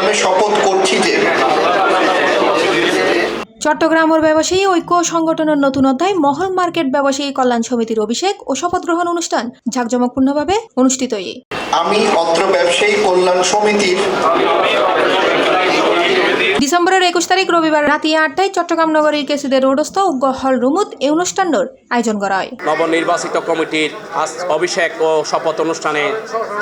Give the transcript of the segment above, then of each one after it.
আমি শপথ করছি যে চট্টগ্রামের ব্যবসায়ী ঐক্য সংগঠনের নতুন অধ্যায় মহল মার্কেট ব্যবসায়ী কল্যাণ সমিতির অভিষেক ও শপথ গ্রহণ অনুষ্ঠান জাঁকজমকপূর্ণভাবে অনুষ্ঠিত। আমি অত্র ব্যবসায়ী কল্যাণ সমিতির ডিসেম্বরের 21 তারিখ রবিবার রাতে 8টায় চট্টগ্রাম নগরীর কেসিদে রোডস্থ উগ্র হল রুমুত এই অনুষ্ঠানের আয়োজন করা হয়। নবনির্বাচিত কমিটির অভিষেক ও শপথ অনুষ্ঠানে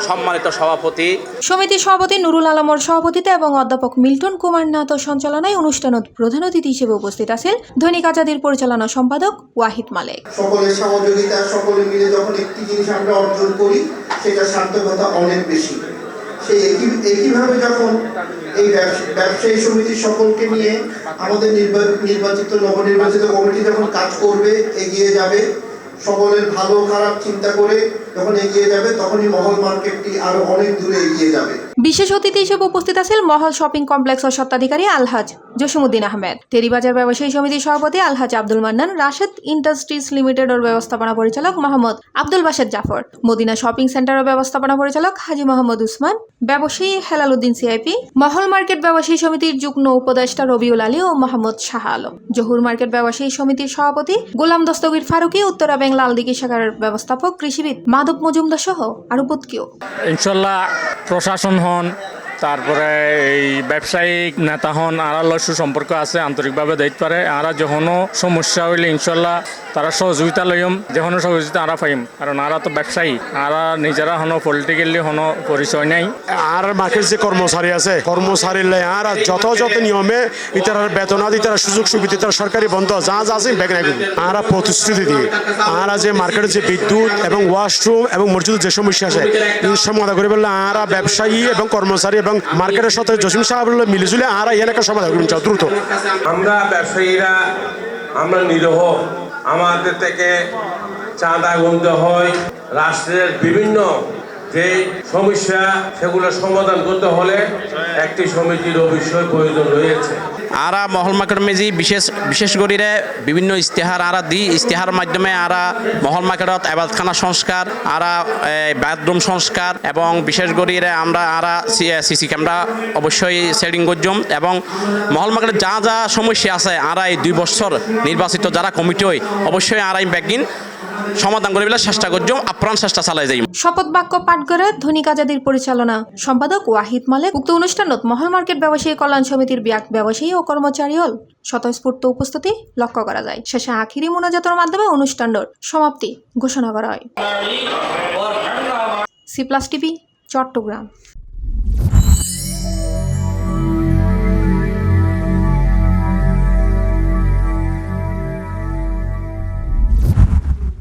সম্মানিত সভাপতি সমিতির সভাপতি নুরুল আলমর সভাপতিত্বে এবং অধ্যাপক মিল্টন কুমার নাথ সঞ্চালনায় অনুষ্ঠানত প্রধান অতিথি হিসেবে উপস্থিত আছেন দৈনিক আজাদির পরিচালনা সম্পাদক ওয়াহিদ মালেক। সকলের সহযোগিতা, সকলে মিলে যখন একটি জিনিস আমরা অর্জন করি সেটা সার্থকতা অনেক বেশি। সেই একইভাবে যখন এই ব্যবসায়ী সমিতির সকলকে নিয়ে আমাদের নবনির্বাচিত কমিটি যখন কাজ করবে, এগিয়ে যাবে, সকলের ভালো খারাপ চিন্তা করে যখন এগিয়ে যাবে, তখনই মহল মার্কেটটি আরো অনেক দূরে এগিয়ে যাবে। বিশেষ অতিথি হিসেবে উপস্থিত আছেন মহল শপিং কমপ্লেক্সের স্বত্বাধিকারী আলহাজ জসিমউদ্দিন আহমেদ, টেরিবাজার ব্যবসায়ী সমিতির সভাপতি আলহাজ আব্দুল মান্নান, রাশেদ ইন্ডাস্ট্রিজ লিমিটেডের ব্যবস্থাপনা পরিচালক মোহাম্মদ আব্দুল বাসেদ জাফর, মদিনা শপিং সেন্টারের ব্যবস্থাপনা পরিচালক হাজি মোহাম্মদ উসমান, ব্যবসায়ী হেলাল উদ্দিন সিআইপি, মহল মার্কেট ব্যবসায়ী সমিতির যুগ্ম উপদেষ্টা রবিউল আলী ও মোহাম্মদ শাহ আলম, জহুর মার্কেট ব্যবসায়ী সমিতির সভাপতি গোলাম দস্তগীর ফারুকি, উত্তরা ব্যাংক লালদিঘি শাখার ব্যবস্থাপক কৃষিবিদ মাধব মজুমদার সহ আরো বুতকিও। ইনশাল্লাহ প্রশাসন হন, তারপরে এই ব্যবসায়িক নেতা হন, আরা সুসম্পর্ক আছে, আন্তরিকভাবে দেখতে পারে। আরা যখনও সমস্যা হইলে ইনশাল্লাহ তারা সহযোগিতা লইম, যখনও সহযোগিতা আরা পাইম, কারণ আরা তো ব্যবসায়ী, আরা নিজেরা হনো পলিটিক্যালি হনো পরিচয় নাই। আর মার্কেট যে কর্মচারী আছে, কর্মচারীলে আর যথাযথ নিয়মে ইতার বেতন আদি তারা সুযোগ সুবিধা তারা সরকারি বন্ধ যা যা আছে বেগ রাখবে। আরা প্রতিশ্রুতি দিয়ে আরা যে মার্কেটের যে বিদ্যুৎ এবং ওয়াশরুম এবং মসজিদের যে সমস্যা আছে এই সমাধান করে বললে আরা ব্যবসায়ী এবং কর্মচারী এবং মার্কেটের সাথে জসিম সাহেব মিলেজুলে আরা এলাকার সমাধান করবেন দ্রুত। আমরা ব্যবসায়ীরা আমরা নিরহ, আমাদের থেকে চাঁদা গুনতে হয়, রাষ্ট্রের বিভিন্ন যে সমস্যা সেগুলো সমাধান করতে হলে একটি সমিতির অবশ্যই প্রয়োজন রয়েছে। আরা মহল মার্কেট মেজি বিশেষ করিরে বিভিন্ন ইস্তেহার আরা দি ইস্তেহার মাধ্যমে আরা মহল মার্কেটত আবাদখানা সংস্কার, আরা বাথরুম সংস্কার এবং বিশেষ করিরে আমরা আরা সিসি ক্যামেরা অবশ্যই সেটিং করছম এবং মহল মার্কেটের যা যা সমস্যা আছে আরা এই 2 বছর নির্বাচিত যারা কমিটি হয় অবশ্যই আরা ব্যাগিন সমাধান করে চেষ্টা করছম, আপ্রাণ চেষ্টা চালাই যাই। শপথ বাক্য পাঠ করে দৈনিক আজাদির পরিচালনা সম্পাদক ওয়াহিদ মালেক উক্ত অনুষ্ঠানত মহল মার্কেট ব্যবসায়ী কল্যাণ সমিতির ব্যবসায়ী ও কর্মচারী হল স্বতঃস্ফূর্ত উপস্থিতি লক্ষ্য করা যায়। শেষে আখিরি মোনাজাতের মাধ্যমে অনুষ্ঠানের সমাপ্তি ঘোষণা করা হয়। সি+ টিভি, চট্টগ্রাম।